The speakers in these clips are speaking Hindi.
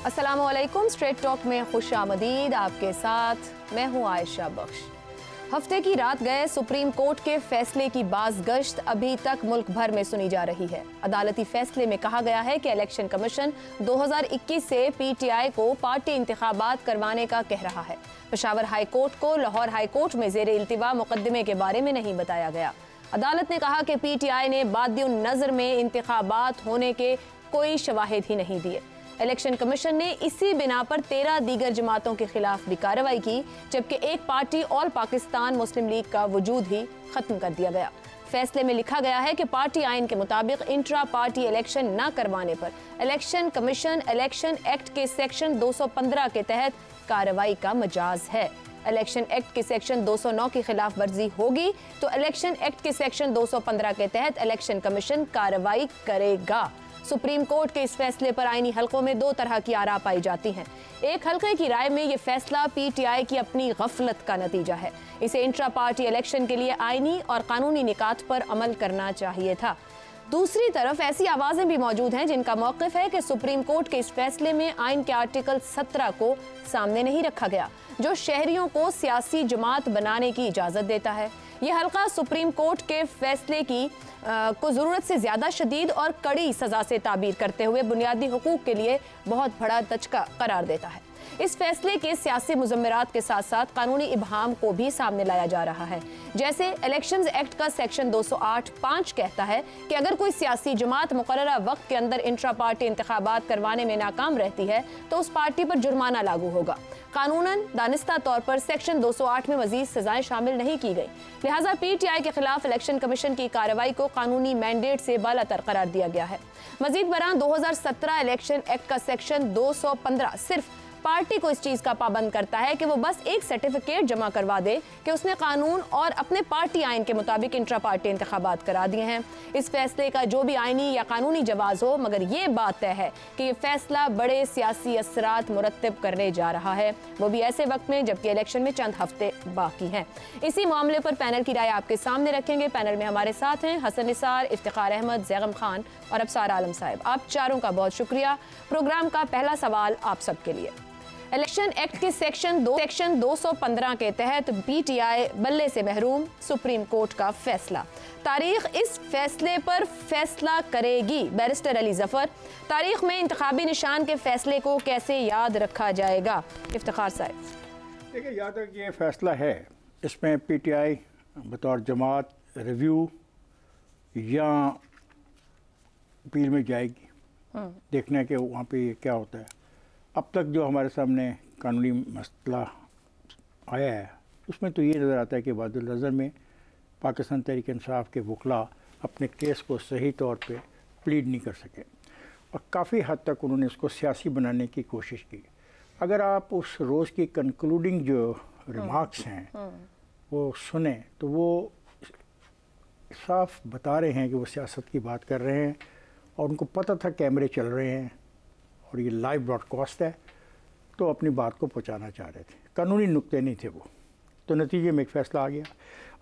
अस्सलामुअलैकुम। स्ट्रेट टॉक में खुशामदीद। आपके साथ मैं हूं आयशा बख्श। हफ्ते की रात गए सुप्रीम कोर्ट के फैसले की बाज़गश्त अभी तक मुल्क भर में सुनी जा रही है। अदालती फैसले में कहा गया है कि इलेक्शन कमीशन 2021 से पीटीआई को पार्टी इंतखाबात करवाने का कह रहा है। पेशावर हाई कोर्ट को लाहौर हाई कोर्ट में ज़ेर इल्तिवा मुकदमे के बारे में नहीं बताया गया। अदालत ने कहा कि पीटीआई ने बादिउन नज़र में इंतखाबात होने के कोई शवाहिद ही नहीं दिए। इलेक्शन कमीशन ने इसी बिना पर 13 दीगर जमातों के खिलाफ भी कार्रवाई की, जबकि एक पार्टी ऑल पाकिस्तान मुस्लिम लीग का वजूद ही खत्म कर दिया गया। फैसले में लिखा गया है कि पार्टी आइन के मुताबिक इंट्रा पार्टी इलेक्शन न करवाने पर इलेक्शन कमीशन इलेक्शन एक्ट के सेक्शन 215 के तहत कार्रवाई का मजाज है। इलेक्शन एक्ट के सेक्शन 209 की खिलाफ वर्जी होगी तो इलेक्शन एक्ट के सेक्शन 215 के तहत इलेक्शन कमीशन कार्रवाई करेगा। सुप्रीम कोर्ट के इस फैसले पर आईनी हलकों में दो तरह की आरा पाई जाती हैं। एक हलके की राय में ये फैसला पीटीआई की अपनी गफलत का नतीजा है। इसे इंट्रा पार्टी इलेक्शन के लिए आईनी और कानूनी निकात पर अमल करना चाहिए था। दूसरी तरफ ऐसी आवाजें भी मौजूद हैं जिनका मौक़िफ़ है कि सुप्रीम कोर्ट के इस फैसले में आइन के आर्टिकल 17 को सामने नहीं रखा गया, जो शहरियों को सियासी जमात बनाने की इजाज़त देता है। यह हल्का सुप्रीम कोर्ट के फैसले की को ज़रूरत से ज़्यादा शदीद और कड़ी सज़ा से ताबीर करते हुए बुनियादी हुकूक के लिए बहुत बड़ा दचका करार देता है। इस फैसले के सियासी मुज़म्मरात के साथ साथ कानूनी इबहाम को भी सामने लाया जा रहा है। जैसे इलेक्शंस एक्ट का सेक्शन 208(5) कहता है कि अगर कोई सियासी जमात मुकर्ररा वक्त के अंदर इंट्रा पार्टी इंतखाबात करवाने में नाकाम रहती है तो उस पार्टी पर जुर्माना लागू होगा। कानूनन दानिस्ता तौर पर सेक्शन 208 में मजीद सजाएं शामिल नहीं की गई, लिहाजा पीटीआई के खिलाफ इलेक्शन कमीशन की कार्रवाई को कानूनी मैंडेट से बालातर करार दिया गया है। मजीद बरां 2017 इलेक्शन एक्ट का सेक्शन 215 सिर्फ पार्टी को इस चीज का पाबंद करता है कि वो बस एक सर्टिफिकेट जमा करवा दे कि उसने कानून और अपने पार्टी आइन के मुताबिक इंट्रा पार्टी इंतखाबात करा दिए हैं। इस फैसले का जो भी आइनी या कानूनी जवाज हो, मगर ये बात तय है कि ये फैसला बड़े सियासी असरात मुरत्तब करने जा रहा है, वो भी ऐसे वक्त में जबकि इलेक्शन में चंद हफ्ते बाकी हैं। इसी मामले पर पैनल की राय आपके सामने रखेंगे। पैनल में हमारे साथ हैं हसन निसार, इफ्तिखार अहमद, जैगम खान और अबसार आलम साहब। आप चारों का बहुत शुक्रिया। प्रोग्राम का पहला सवाल आप सबके लिए। इलेक्शन एक्ट के सेक्शन 215 के तहत पीटीआई बल्ले से महरूम, सुप्रीम कोर्ट का फैसला। तारीख इस फैसले पर फैसला करेगी। बैरिस्टर अली जफर, तारीख में इंतखाबी निशान के फैसले को कैसे याद रखा जाएगा? इफ्तिखार साहब। देखिए, याद है कि ये फैसला है, इसमें पीटीआई बतौर जमात रिव्यू या अपील में जाएगी, देखना है कि वहाँ पे क्या होता है। अब तक जो हमारे सामने कानूनी मसला आया है उसमें तो ये नज़र आता है कि वादुल नज़र में पाकिस्तान तहरीक इंसाफ के वकला अपने केस को सही तौर पे प्लीड नहीं कर सके और काफ़ी हद तक उन्होंने इसको सियासी बनाने की कोशिश की। अगर आप उस रोज़ की कंक्लूडिंग जो रिमार्क्स हैं वो सुने तो वो साफ बता रहे हैं कि वो सियासत की बात कर रहे हैं और उनको पता था कैमरे चल रहे हैं और ये लाइव ब्रॉडकास्ट है, तो अपनी बात को पहुंचाना चाह रहे थे। कानूनी नुक्ते नहीं थे वो, तो नतीजे में एक फ़ैसला आ गया।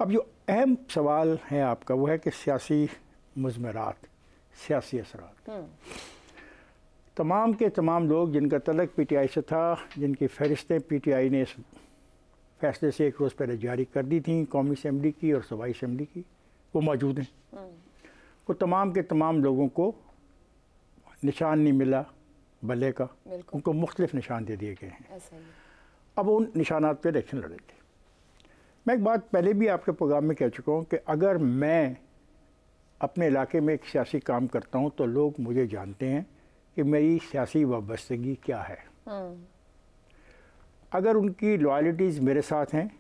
अब जो अहम सवाल है आपका वो है कि सियासी मुज़मरात, सियासी असरात, तमाम के तमाम लोग जिनका तल्लुक़ पीटीआई से था, जिनकी फ़हरिस्तें पीटीआई ने इस फैसले से एक रोज़ पहले जारी कर दी थी, कौमी असम्बली की और सूबाई असम्बली की, वो मौजूद हैं। वो तमाम के तमाम लोगों को निशान नहीं मिला बल्ले का, उनको मुख्तलिफ निशान दे दिए गए हैं। अब उन निशानात पे इलेक्शन लड़ेंगे। मैं एक बात पहले भी आपके प्रोग्राम में कह चुका हूँ कि अगर मैं अपने इलाके में एक सियासी काम करता हूँ तो लोग मुझे जानते हैं कि मेरी सियासी वाबस्तगी क्या है। अगर उनकी लॉयल्टीज़ मेरे साथ हैं,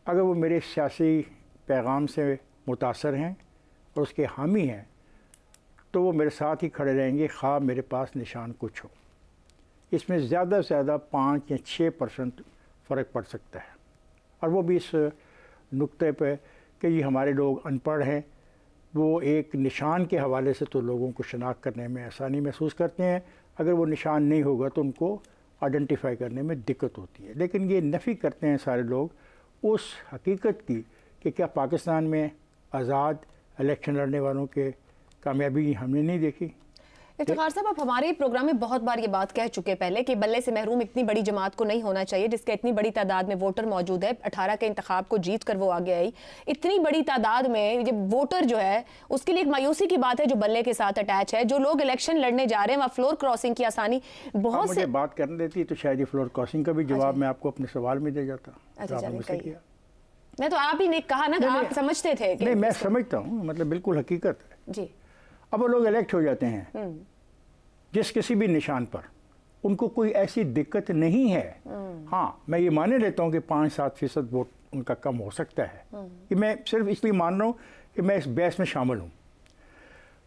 अगर वो मेरे सियासी पैगाम से मुतासर हैं और उसके हामी हैं, तो वो मेरे साथ ही खड़े रहेंगे, ख़्वाह मेरे पास निशान कुछ हो। इसमें ज़्यादा से ज़्यादा 5 या 6% फ़र्क पड़ सकता है, और वो भी इस नुक्ते पे कि ये हमारे लोग अनपढ़ हैं, वो एक निशान के हवाले से तो लोगों को शनाख्त करने में आसानी महसूस करते हैं। अगर वो निशान नहीं होगा तो उनको आइडेंटिफाई करने में दिक्कत होती है। लेकिन ये नफ़ी करते हैं सारे लोग उस हकीकत की कि क्या पाकिस्तान में आज़ाद इलेक्शन लड़ने वालों के कामयाबी हमने नहीं देखी। इफ्तिखार साहब, आप हमारे प्रोग्राम में बहुत बार ये बात कह चुके पहले कि बल्ले से महरूम इतनी बड़ी जमात को नहीं होना चाहिए जिसके इतनी बड़ी तादाद में वोटर मौजूद है। 18 के इंतखाब को जीत कर वो आगे आई। इतनी बड़ी तादाद में जब वोटर जो है उसके लिए एक मायूसी की बात है जो बल्ले के साथ अटैच है। जो लोग इलेक्शन लड़ने जा रहे हैं वहाँ फ्लोर क्रॉसिंग की आसानी बहुत मुझे बात करने देती तो शायद फ्लोर क्रॉसिंग का भी जवाब मैं आपको अपने सवाल में दे जाता। मैं तो आप ही ने कहा ना, आप समझते थे कि नहीं, मैं समझता हूँ, मतलब बिल्कुल हकीकत है जी। अब वो लोग इलेक्ट हो जाते हैं जिस किसी भी निशान पर, उनको कोई ऐसी दिक्कत नहीं है। हाँ, मैं ये माने लेता हूँ कि 5-7% वोट उनका कम हो सकता है, कि मैं सिर्फ इसलिए मान रहा हूँ कि मैं इस बहस में शामिल हूँ।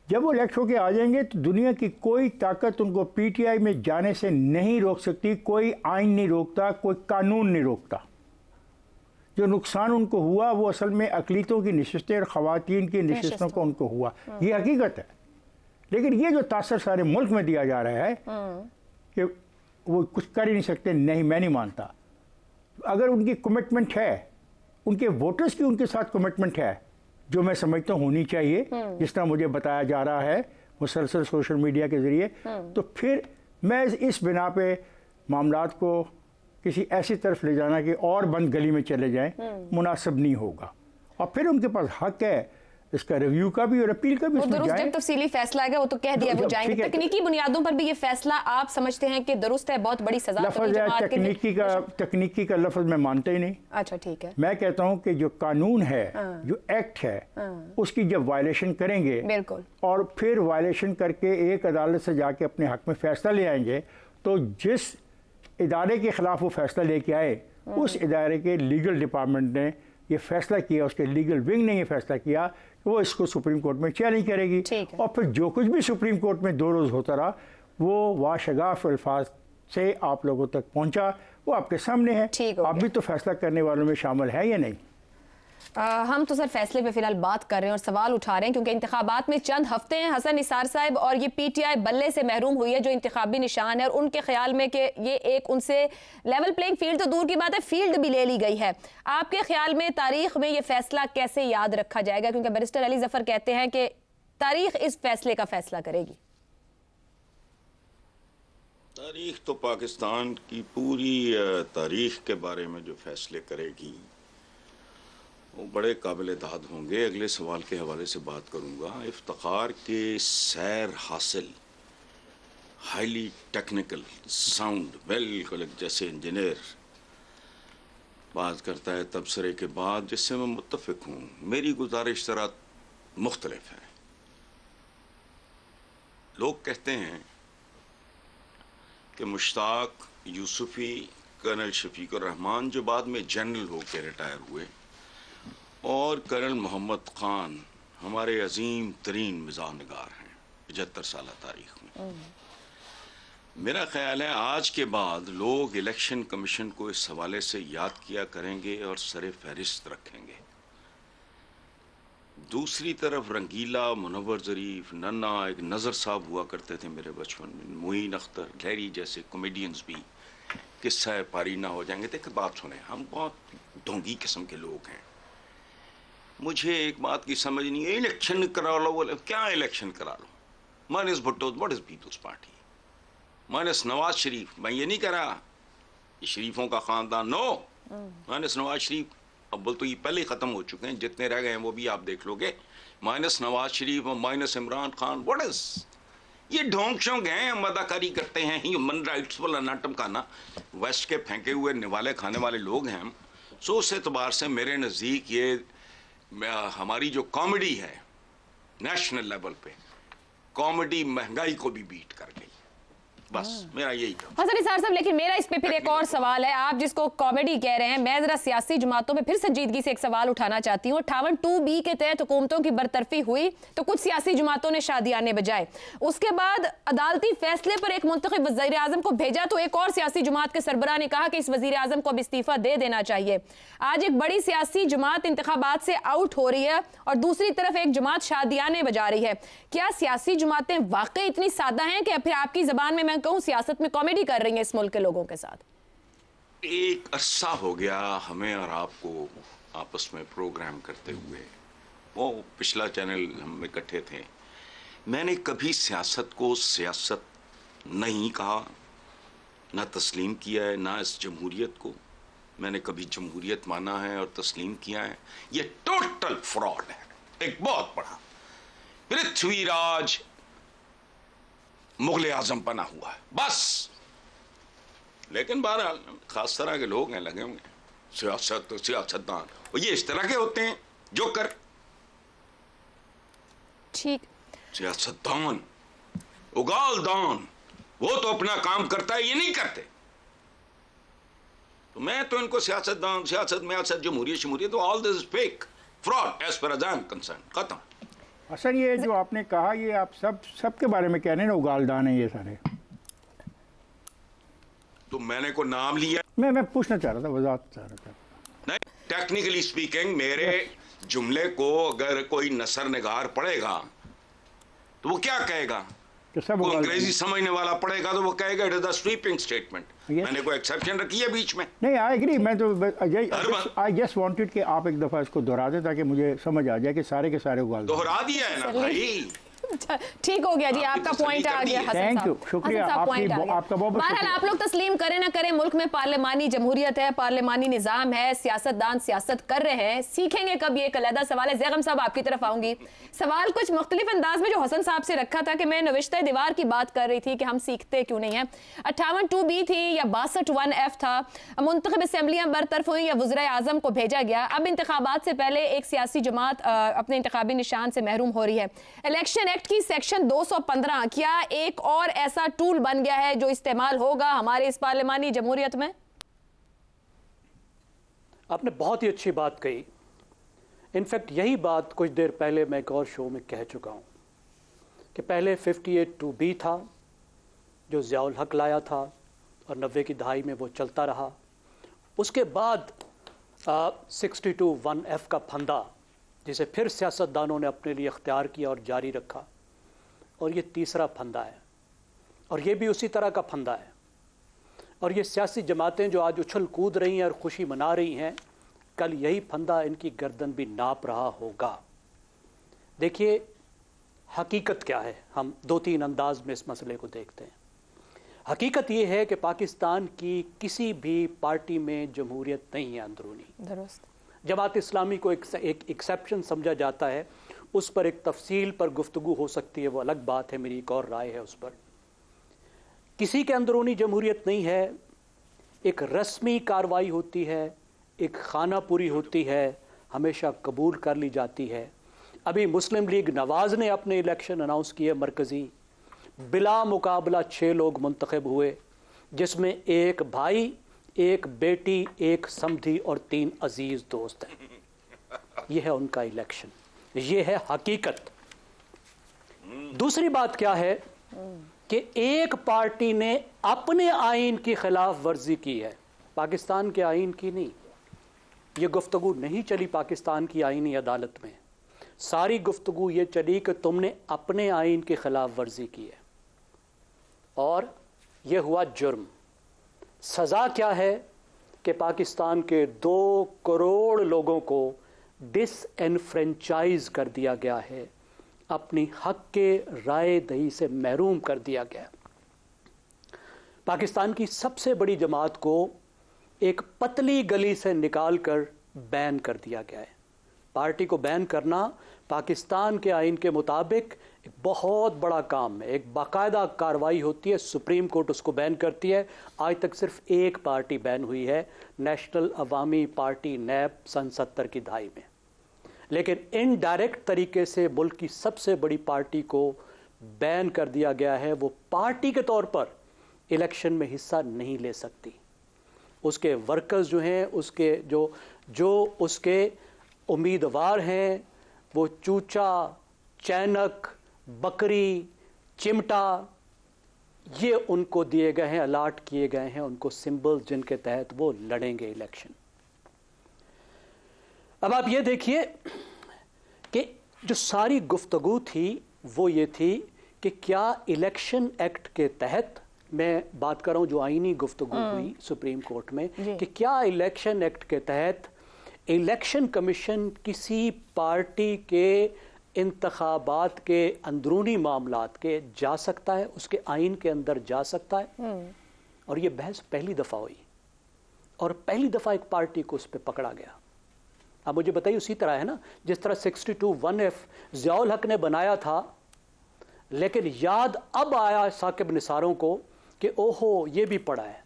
जब वो इलेक्ट होकर आ जाएंगे तो दुनिया की कोई ताकत उनको पीटीआई में जाने से नहीं रोक सकती। कोई आइन नहीं रोकता, कोई कानून नहीं रोकता। जो नुकसान उनको हुआ वो असल में अक़लियतों की नशिस्तें और ख़वातीन की नशिस्तों को उनको हुआ, ये हकीकत है। लेकिन ये जो तासर सारे मुल्क में दिया जा रहा है कि वो कुछ कर ही नहीं सकते, नहीं, मैं नहीं मानता। अगर उनकी कमिटमेंट है, उनके वोटर्स की उनके साथ कमिटमेंट है, जो मैं समझता हूँ होनी चाहिए, जिस तरह मुझे बताया जा रहा है मुसलसल सोशल मीडिया के ज़रिए, तो फिर मैं इस बिना पे मामलात को किसी ऐसी तरफ ले जाना कि और बंद गली में चले जाएं मुनासिब नहीं होगा। और फिर उनके पास हक है इसका रिव्यू का भी और अपील का भी। जब तफसीली फैसला आएगा वो तो कह दिया वो जाएंगे। तकनीकी बुनियादों पर भी ये फैसला आप समझते हैं कि दुरुस्त है, बहुत बड़ी सजा लफ्ज़ है तकनीकी का लफ्ज़ मैं मानता ही नहीं। अच्छा, ठीक है। मैं कहता हूँ कि जो कानून है, जो एक्ट है, उसकी जब वायलेशन करेंगे बिल्कुल, और फिर वायलेशन करके एक अदालत से जाके अपने हक में फैसला ले आएंगे, तो जिस इदारे के खिलाफ वो फैसला लेके आए, उस इदारे के लीगल डिपार्टमेंट ने ये फैसला किया, उसके लीगल विंग ने ये फैसला किया कि वो इसको सुप्रीम कोर्ट में चैलेंज करेगी। और फिर जो कुछ भी सुप्रीम कोर्ट में 2 रोज़ होता रहा, वो वाशगाफ अल्फाज से आप लोगों तक पहुंचा, वो आपके सामने है। आप भी तो फैसला करने वालों में शामिल है या नहीं? हम तो सर फैसले पे फिलहाल बात कर रहे हैं और सवाल उठा रहे हैं क्योंकि इंतखाबात में चंद हफ्ते हैं। हसन निसार साहब और ये पीटीआई बल्ले से महरूम हुई है जो इंतखाबी निशान है, और उनके ख्याल में कि ये एक उनसे लेवल प्लेइंग फील्ड तो दूर की बात है, फील्ड भी ले ली गई है। आपके ख्याल में तारीख में ये फैसला कैसे याद रखा जाएगा? क्योंकि बैरिस्टर अली जफर कहते हैं कि तारीख इस फैसले का फैसला करेगी। तारीख तो पाकिस्तान की पूरी तारीख के बारे में जो फैसले करेगी वो बड़े काबिल दाद होंगे। अगले सवाल के हवाले से बात करूंगा। इफ्तिखार के सैर हासिल, हाईली टेक्निकल, साउंड, बिल्कुल जैसे इंजीनियर बात करता है तबसरे के बाद, जिससे मैं मुत्तफिक हूँ। मेरी गुजारिश ज़रा मुख्तलिफ है। लोग कहते हैं कि मुश्ताक यूसुफी, कर्नल शफीकुर रहमान जो बाद में जनरल होकर रिटायर हुए, और कर्नल मोहम्मद ख़ान हमारे अजीम तरीन मिज़ाह नगार हैं 75 साल तारीख़ में। मेरा ख्याल है आज के बाद लोग इलेक्शन कमीशन को इस हवाले से याद किया करेंगे और सरे फहरिस्त रखेंगे। दूसरी तरफ रंगीला, मुनव्वर ज़रीफ, नन्ना, एक नज़र साहब हुआ करते थे मेरे बचपन में, मुईन अख्तर, लहरी जैसे कॉमेडियंस भी किस्सा पारी ना हो जाएंगे। देखिए बात सुने, हम बहुत ढोंगी किस्म के लोग हैं। मुझे एक बात की समझ नहीं है, इलेक्शन करा लो, बोले क्या इलेक्शन करा लो? Minus Bhutto, what is Peoples Party, minus Nawaz Sharif. मैं ये नहीं कह रहा ये शरीफों का खानदान, नो, माइनस नवाज शरीफ। अब तो ये पहले ही ख़त्म हो चुके हैं, जितने रह गए हैं वो भी आप देख लोगे। माइनस नवाज शरीफ और minus Imran Khan, what is ये ढोंग शोंग हैं, मदाकारी करते हैं, ह्यूमन राइट्स वाला नाटम खाना, वेस्ट के फेंके हुए निवाले खाने वाले लोग हैं हम। सो उस एतबार से मेरे नज़दीक ये हमारी जो कॉमेडी है नेशनल लेवल पे, कॉमेडी महंगाई को भी बीट कर गई। बस मेरा यही था। हसन निसार साहब, लेकिन मेरा इस पे फिर एक और सवाल है। आप जिसको कॉमेडी कह रहे हैं, मैं जरा सियासी जमातों में फिर संजीदगी से एक सवाल उठाना चाहती हूँ। 58(2)B के तहत हुकूमतों की बरतरफी हुई तो कुछ सियासी जमातों ने शादियाने बजाए, उसके बाद अदालती फैसले पर एक मुंतखब वज़ीर आज़म को भेजा तो एक और सियासी जमात के सरबराह ने कहा कि इस वज़ीर आज़म को अब इस्तीफा दे देना चाहिए। आज एक बड़ी सियासी जमात इंतखाबात से आउट हो रही है और दूसरी तरफ एक जमात शादियाने बजा रही है। क्या सियासी जमातें वाकई इतनी सादा हैं कि फिर आपकी जबान में मैं कहूँ सियासत में कॉमेडी कर रही हैं इस मुल्क के लोगों के साथ? एक अरसा हो गया हमें और आपको आपस में प्रोग्राम करते हुए, वो पिछला चैनल हम इकट्ठे थे, मैंने कभी सियासत को सियासत नहीं कहा, ना तस्लीम किया है, ना इस जमहूरियत को मैंने कभी जमहूरियत माना है और तस्लीम किया है। ये टोटल फ्रॉड है, एक बहुत बड़ा। पृथ्वीराज मुगल आजम बना हुआ है बस। लेकिन बहरहाल खास तरह के लोग हैं लगे होंगे, सियासत तो सियासतदान, और ये इस तरह के होते हैं जोकर। ठीक, सियासतदान उगालदान, वो तो अपना काम करता है, ये नहीं करते। तो मैं तो इनको सियासतदान, सियासत में जमहूरियत शमूरियत, तो all this fake fraud as per I am concern, खत्म। असल ये जो आपने कहा, ये आप सबके बारे में कह रहे हैं ना, उगालदान है ये सारे। तो मैंने को नाम लिया, मैं पूछना चाह रहा था, वजाहत चाह रहा था। नहीं, टेक्निकली स्पीकिंग मेरे जुमले को अगर कोई नसर निगार पढ़ेगा तो वो क्या कहेगा? तो सब वो अंग्रेजी समझने वाला पढ़ेगा तो वो कहेगा it is the sweeping statement. मैंने कोई एक्सेप्शन रखी है बीच में? नहीं, आई एग्री। मैं तो आई जस्ट वांटेड कि आप एक दफा इसको दोहरा दें ताकि मुझे समझ आ जाए कि सारे के सारे उगाल दोहरा दिया है ना भाई। ठीक हो गया जी, आपका पॉइंट आ गया। थैंक यू, शुक्रिया आपका बहुत। बहरहाल आप लोग तस्लीम करें ना करें, मुल्क में पार्लिमानी जमहूरियत है, पार्लिमानी निजाम है, सियासतदान सियासत कर रहे हैं, सीखेंगे कब, ये एक अलहदा सवाल है। ज़ैगम साहब आपकी तरफ आऊंगी। सवाल कुछ मुख्तलिफ अंदाज में जो हसन साहब से रखा था कि मैं नविश्ते दीवार की बात कर रही थी कि हम सीखते क्यों नहीं है। 58(2)B थी या 62(1)F था। मुंतखब असम्बलियां बरतरफ हुई या वज़ीर आज़म को भेजा गया। अब इंतखाबात से पहले एक सियासी जमात अपने इंतखाबी निशान से महरूम हो रही है। इलेक्शन एक्ट की सेक्शन 215 क्या एक और ऐसा टूल बन गया है जो इस्तेमाल होगा हमारे इस पार्लिमानी जमहूरियत में? आपने बहुत ही अच्छी बात कही। इनफैक्ट यही बात कुछ देर पहले मैं एक और शो में कह चुका हूं कि पहले 58(2)B था जो ज़ियाउल हक लाया था और 90 की दहाई में वो चलता रहा। उसके बाद 62(1)F का फंदा, जिसे फिर सियासतदानों ने अपने लिए इख्तियार किया और जारी रखा, और ये तीसरा फंदा है, और ये भी उसी तरह का फंदा है। और ये सियासी जमातें जो आज उछल कूद रही हैं और खुशी मना रही हैं, कल यही फंदा इनकी गर्दन भी नाप रहा होगा। देखिए हकीकत क्या है, हम 2-3 अंदाज में इस मसले को देखते हैं। हकीकत ये है कि पाकिस्तान की किसी भी पार्टी में जमहूरियत नहीं है अंदरूनी। दुरुस्त। जमात इस्लामी को एक एक्सेप्शन समझा जाता है, उस पर एक तफसील पर गुफ्तगू हो सकती है, वो अलग बात है, मेरी एक और राय है उस पर। किसी के अंदरूनी जमहूरियत नहीं है। एक रस्मी कार्रवाई होती है, एक खाना पूरी होती है, हमेशा कबूल कर ली जाती है। अभी मुस्लिम लीग नवाज़ ने अपने इलेक्शन अनाउंस किए मरकज़ी, बिला मुकाबला 6 लोग मुंतखब हुए, जिसमें एक भाई, एक बेटी, एक समधी और 3 अजीज़ दोस्त हैं। यह है उनका इलेक्शन, ये है हकीकत। दूसरी बात क्या है कि एक पार्टी ने अपने आइन की खिलाफ वर्जी की है, पाकिस्तान के आइन की नहीं। ये गुफ्तगू नहीं चली पाकिस्तान की आइनी अदालत में, सारी गुफ्तगू ये चली कि तुमने अपने आइन की खिलाफ वर्जी की है, और यह हुआ जुर्म। सज़ा क्या है कि पाकिस्तान के 2 करोड़ लोगों को डिसएनफ्रेंचाइज कर दिया गया है, अपनी हक के राय दही से महरूम कर दिया गया। पाकिस्तान की सबसे बड़ी जमात को एक पतली गली से निकाल कर बैन कर दिया गया है। पार्टी को बैन करना पाकिस्तान के आइन के मुताबिक एक बहुत बड़ा काम है, एक बाकायदा कार्रवाई होती है, सुप्रीम कोर्ट उसको बैन करती है। आज तक सिर्फ एक पार्टी बैन हुई है, नेशनल अवामी पार्टी नैब, सन 70 की दहाई में। लेकिन इनडायरेक्ट तरीके से मुल्क की सबसे बड़ी पार्टी को बैन कर दिया गया है। वो पार्टी के तौर पर इलेक्शन में हिस्सा नहीं ले सकती। उसके वर्कर्स जो हैं, उसके जो उसके उम्मीदवार हैं, वो चूचा, चैनक, बकरी, चिमटा, ये उनको दिए गए हैं, अलाट किए गए हैं उनको सिंबल्स जिनके तहत वो लड़ेंगे इलेक्शन। अब आप ये देखिए कि जो सारी गुफ्तगू थी वो ये थी कि क्या इलेक्शन एक्ट के तहत, मैं बात कर रहा हूं जो आईनी गुफ्तगू हुई सुप्रीम कोर्ट में, कि क्या इलेक्शन एक्ट के तहत इलेक्शन कमीशन किसी पार्टी के इंतखाबात के अंदरूनी मामलात के जा सकता है, उसके आइन के अंदर जा सकता है। और ये बहस पहली दफ़ा हुई और पहली दफ़ा एक पार्टी को उस पर पकड़ा गया। अब मुझे बताइए, उसी तरह है ना जिस तरह 62(1)(f) ज़ियाउल हक ने बनाया था, लेकिन याद अब आया साकिब निसारों को कि ओहो ये भी पड़ा है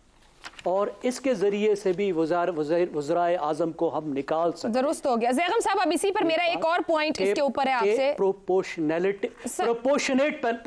और इसके जरिए से भी वज़राए आज़म को हम निकाल सकते। दुरुस्त हो गया ज़ैगम साहब। अब इसी पर मेरा एक और पॉइंट इसके ऊपर है आपसे। प्रोपोर्शनेट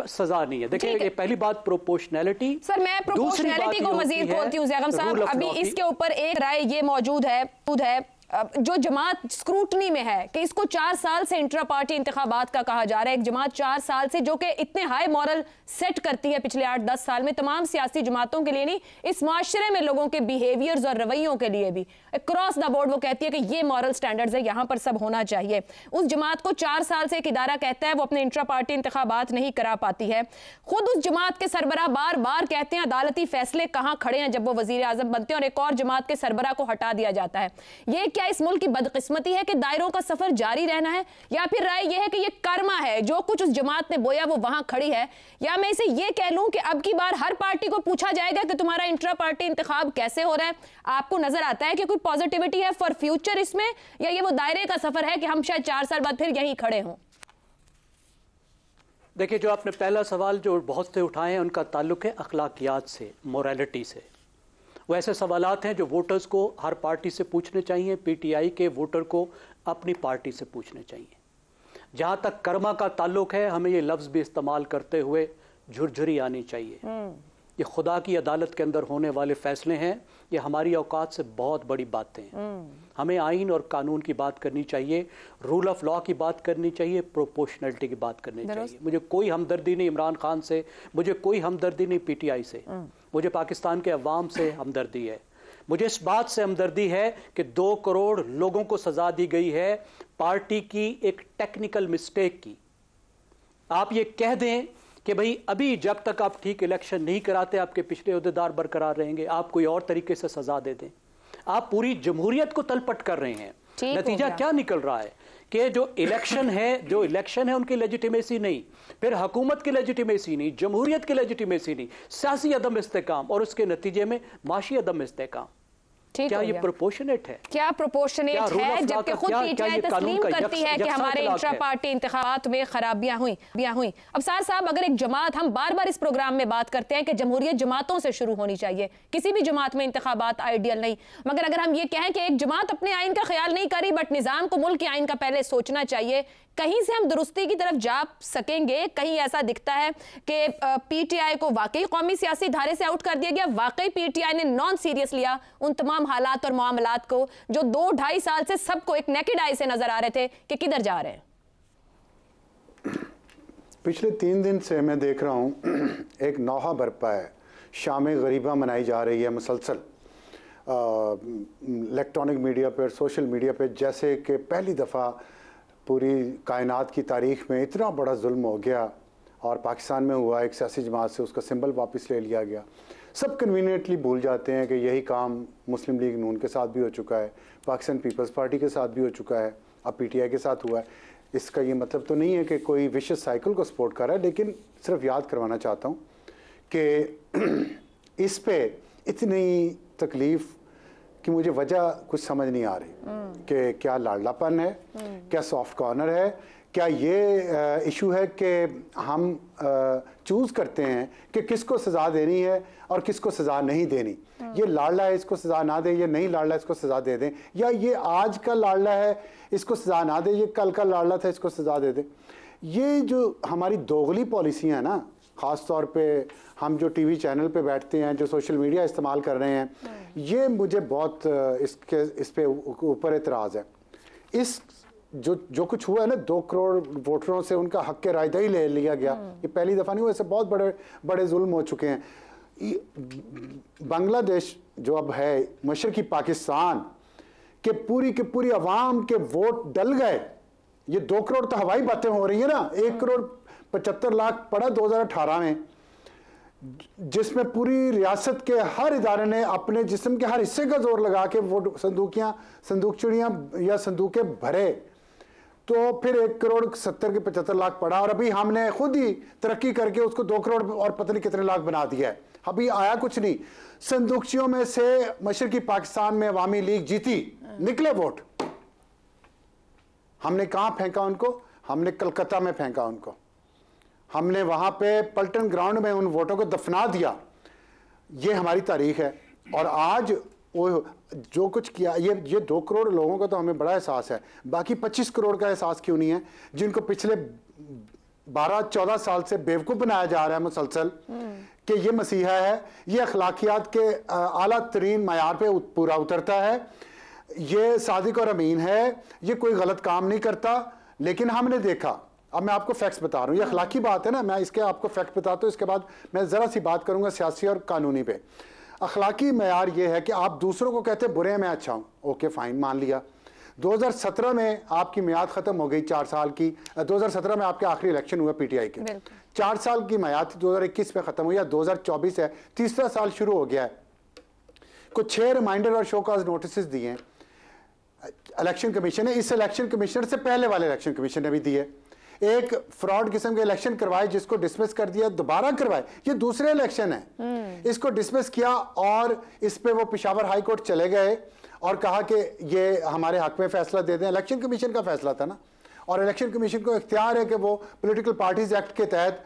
सजा नहीं है। देखिए, ये पहली बात प्रोपोर्शनैलिटी। सर, मैं प्रोपोर्शनैलिटी को मजीद खोलती हूँ ज़ैगम साहब। अभी इसके ऊपर एक राय ये मौजूद है जो जमात स्क्रूटनी में है कि इसको 4 साल से इंट्रा पार्टी इंतखाबात का कहा जा रहा है। एक जमात 4 साल से जो कि इतने हाई मॉरल सेट करती है पिछले 8-10 साल में, तमाम सियासी जमातों के लिए नहीं, इस माशरे में लोगों के बिहेवियर्स और रवैयों के लिए भी क्रॉस द बोर्ड वो कहती है कि ये मॉरल स्टैंडर्ड्स है, यहाँ पर सब होना चाहिए। उस जमात को 4 साल से एक इदारा कहता है वो अपने इंट्रा पार्टी इंतखाबात नहीं करा पाती है। खुद उस जमात के सरबराह बार बार कहते हैं अदालती फैसले कहाँ खड़े हैं जब वो वजीर आजम बनते हैं, और एक और जमात के सरबराह को हटा दिया जाता है। ये क्या इस मुल्क की बदकिस्मती है कि दायरों का सफर जारी रहना है, या फिर राय यह है कि ये कर्मा है, जो कुछ उस जमात ने बोया वो वहां खड़ी है? या मैं इसे ये कह लूं कि अब की बार हर पार्टी को पूछा जाएगा कि तुम्हारा इंट्रा पार्टी इंतखाब कैसे हो रहा है? आपको नजर आता है कि कोई पॉजिटिविटी है फॉर फ्यूचर इसमें, या ये वो दायरे का सफर है कि हम शायद 4 साल बाद फिर यहीं खड़े हों? देखिए, जो आपने पहला सवाल जो बहुत से उठाए हैं उनका ताल्लुक है अखलाकियात से, मोरालिटी से। वो ऐसे सवालात हैं जो वोटर्स को हर पार्टी से पूछने चाहिए, पीटीआई के वोटर को अपनी पार्टी से पूछने चाहिए। जहाँ तक कर्मा का ताल्लुक है, हमें ये लफ्ज़ भी इस्तेमाल करते हुए झुरझुरी आनी चाहिए। ये खुदा की अदालत के अंदर होने वाले फैसले हैं, ये हमारी औकात से बहुत बड़ी बातें हैं। हमें आइन और कानून की बात करनी चाहिए, रूल ऑफ लॉ की बात करनी चाहिए, प्रोपोर्शनैलिटी की बात करनी चाहिए। मुझे कोई हमदर्दी नहीं इमरान खान से, मुझे कोई हमदर्दी नहीं पीटीआई से, मुझे पाकिस्तान के अवाम से हमदर्दी है। मुझे इस बात से हमदर्दी है कि 2 करोड़ लोगों को सजा दी गई है पार्टी की एक टेक्निकल मिस्टेक की। आप ये कह दें कि भाई अभी जब तक आप ठीक इलेक्शन नहीं कराते आपके पिछले ओहदेदार बरकरार रहेंगे, आप कोई और तरीके से सजा दे दें। आप पूरी जमहूरियत को तलपट कर रहे हैं। नतीजा क्या निकल रहा है कि जो इलेक्शन है उनकी लेजिटिमेसी नहीं, फिर हुकूमत की लेजिटिमेसी नहीं, जमहूरियत की लेजिटिमेसी नहीं, सियासी अदम इस्तेकाम, और उसके नतीजे में माशी अदम इस्तेकाम। क्या ये प्रोपोर्शनेट है? क्या प्रोपोर्शनेट है? जबकि खुद पीटीआई तस्लीम करती है कि हमारे इंट्रा पार्टी इंतखाबात में खराबियां हुई। अब सार साहब, अगर एक जमात, हम बार बार इस प्रोग्राम में बात करते हैं कि जमहूरियत जमातों से शुरू होनी चाहिए, किसी भी जमात में इंतखाबात आइडियल नहीं, मगर अगर हम ये कहें कि एक जमात अपने आइन का ख्याल नहीं करी बट निज़ाम को मुल्क के आइन का पहले सोचना चाहिए, कहीं से हम दुरुस्ती की तरफ जा सकेंगे? कहीं ऐसा दिखता है कि पीटीआई को वाकई कौमी सियासी धारे से आउट कर दिया गया, वाकई पीटीआई ने नॉन सीरियस लिया उन तमाम हालात और मामलात को जो 2-2.5 साल से सबको एक नेकेड आई से नजर आ रहे थे कि किधर जा रहे हैं? पिछले 3 दिन से मैं देख रहा हूं एक नौहा बरपा है, शाम गरीबा मनाई जा रही है मुसलसल इलेक्ट्रॉनिक मीडिया पर, सोशल मीडिया पर, जैसे कि पहली दफ़ा पूरी कायनात की तारीख में इतना बड़ा जुल्म हो गया और पाकिस्तान में हुआ, एक सियासी जमात से उसका सिंबल वापस ले लिया गया। सब कन्वीनियंटली भूल जाते हैं कि यही काम मुस्लिम लीग नून के साथ भी हो चुका है, पाकिस्तान पीपल्स पार्टी के साथ भी हो चुका है, अब पीटीआई के साथ हुआ है। इसका ये मतलब तो नहीं है कि कोई विशेष साइकिल को सपोर्ट कर रहा है, लेकिन सिर्फ याद करवाना चाहता हूँ कि इस पे इतनी तकलीफ़ कि मुझे वजह कुछ समझ नहीं आ रही कि क्या लाडलापन है, क्या सॉफ्ट कॉर्नर है, क्या ये इशू है कि हम चूज़ करते हैं कि किसको सज़ा देनी है और किसको सज़ा नहीं देनी। ये लाडला है इसको सज़ा ना दें, ये नहीं लाडला इसको सज़ा दे दें, या ये आज का लाडला है इसको सज़ा ना दें, ये कल का लाडला था इसको सज़ा दे दें। ये जो हमारी दोगली पॉलिसियाँ हैं ना, ख़ास तौर पे हम जो टीवी चैनल पे बैठते हैं, जो सोशल मीडिया इस्तेमाल कर रहे हैं, ये मुझे बहुत इस पे ऊपर एतराज़ है। इस जो कुछ हुआ है ना, 2 करोड़ वोटरों से उनका हक के रायदही ले लिया गया, ये पहली दफ़ा नहीं हुआ, ऐसे बहुत बड़े बड़े जुल्म हो चुके हैं। बांग्लादेश जो अब है मशरकी पाकिस्तान के पूरी अवाम के वोट डल गए। ये 2 करोड़ तो हवाई बातें हो रही है ना, 1 करोड़ 75 लाख पड़ा 2018 में, जिसमें पूरी रियासत के हर इदारे ने अपने जिस्म के हर हिस्से का जोर लगा के वो संदूक चिड़ियाँ या संदूकें भरे। तो फिर 1 करोड़ 70 के 75 लाख पड़ा, और अभी हमने खुद ही तरक्की करके उसको 2 करोड़ और पता नहीं कितने लाख बना दिया है। अभी आया कुछ नहीं। संदूकचियों में से मशरकी पाकिस्तान में अवामी लीग जीती, निकले वोट, हमने कहां फेंका उनको? हमने कलकत्ता में फेंका उनको। हमने वहां पे पल्टन ग्राउंड में उन वोटों को दफना दिया। ये हमारी तारीख है। और आज वो जो कुछ किया, ये 2 करोड़ लोगों का तो हमें बड़ा एहसास है, बाकी 25 करोड़ का एहसास क्यों नहीं है, जिनको पिछले 12-14 साल से बेवकूफ़ बनाया जा रहा है मुसलसल कि ये मसीहा है, ये अखलाकियात के आला तरीन मयार पे पूरा उतरता है, ये सादिक और अमीन है, ये कोई गलत काम नहीं करता। लेकिन हमने देखा, अब मैं आपको फैक्ट्स बता रहा हूँ, ये अखलाकी बात है ना, मैं इसके आपको फैक्ट बताता हूँ, इसके बाद मैं ज़रा सी बात करूँगा सियासी और कानूनी पे। अखलाकी मयार ये है कि आप दूसरों को कहते बुरे हैं, मैं अच्छा हूँ, ओके फाइन, मान लिया। 2017 में आपकी मियाद ख़त्म हो गई 4 साल की। 2017 में आपके आखिरी इलेक्शन हुआ पीटीआई के, 4 साल की मियाद 2021 में ख़त्म हुई, या 2024 है, तीसरा साल शुरू हो गया है। कुछ 6 रिमाइंडर और शो कॉज नोटिस दिए हैं इलेक्शन कमीशन ने, इस इलेक्शन कमिश्नर से पहले वाले इलेक्शन कमीशन ने भी दिए। एक फ्रॉड किस्म के इलेक्शन करवाए जिसको डिसमिस कर दिया, दोबारा करवाए, ये दूसरे इलेक्शन है, इसको डिसमिस किया और इस पे वो पेशावर हाई कोर्ट चले गए और कहा कि ये हमारे हक में फैसला दे दें। इलेक्शन कमीशन का फैसला था ना, और इलेक्शन कमीशन को इख्तियार है कि वो पॉलिटिकल पार्टीज एक्ट के तहत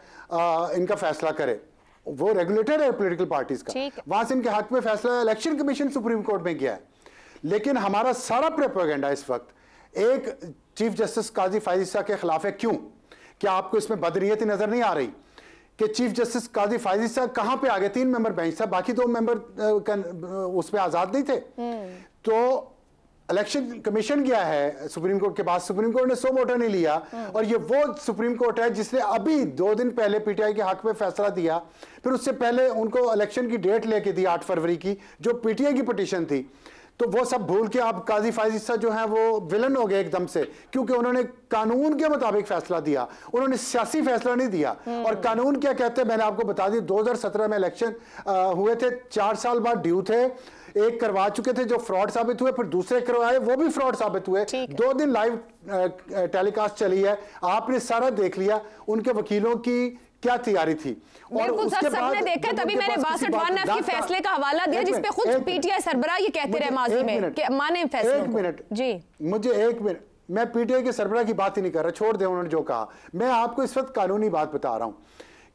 इनका फैसला करे, वो रेगुलेटर है पॉलिटिकल पार्टीज का, वहां से इनके हक में फैसला इलेक्शन कमीशन सुप्रीम कोर्ट में गया है। लेकिन हमारा सारा प्रोपेगेंडा इस वक्त एक चीफ जस्टिस काजी फायद ईसा के खिलाफ है। क्यों? क्या आपको इसमें बदनीयती नजर नहीं आ रही कि चीफ जस्टिस काजी फायद ईसा कहां पे आ गए? 3 मेंबर बेंच था, बाकी 2 मेंबर उसमें आजाद नहीं थे। तो इलेक्शन कमीशन गया है सुप्रीम कोर्ट के पास, सुप्रीम कोर्ट ने 100 वोटर नहीं लिया, और ये वो सुप्रीम कोर्ट है जिसने अभी 2 दिन पहले पीटीआई के हक में फैसला दिया, फिर उससे पहले उनको इलेक्शन की डेट लेके दी 8 फरवरी की, जो पीटीआई की पिटीशन थी। तो वो सब भूल के अब काजी फायद ईसा जो है वो विलन हो गए एकदम से, क्योंकि उन्होंने कानून के मुताबिक फैसला दिया, उन्होंने सियासी फैसला नहीं दिया। और कानून क्या कहते हैं मैंने आपको बता दी, 2017 में इलेक्शन हुए थे, 4 साल बाद ड्यू थे, एक करवा चुके थे जो फ्रॉड साबित हुए, फिर दूसरे करवाए वो भी फ्रॉड साबित हुए। 2 दिन लाइव टेलीकास्ट चली है, आपने सारा देख लिया उनके वकीलों की क्या तैयारी थी। और उसके बाद सबने देखा, तभी मैंने 62 के फैसले का हवाला दिया जिसपे खुद पीटीआई सरबराह ये कहते रहे माजी में कि माने फैसलों को। 1 मिनट जी, मुझे 1 मिनट, मैं पीटीआई के सरबराह की बात ही नहीं कर रहा, छोड़ दे उन्होंने जो कहा। मैं आपको इस वक्त कानूनी बात बता रहा हूं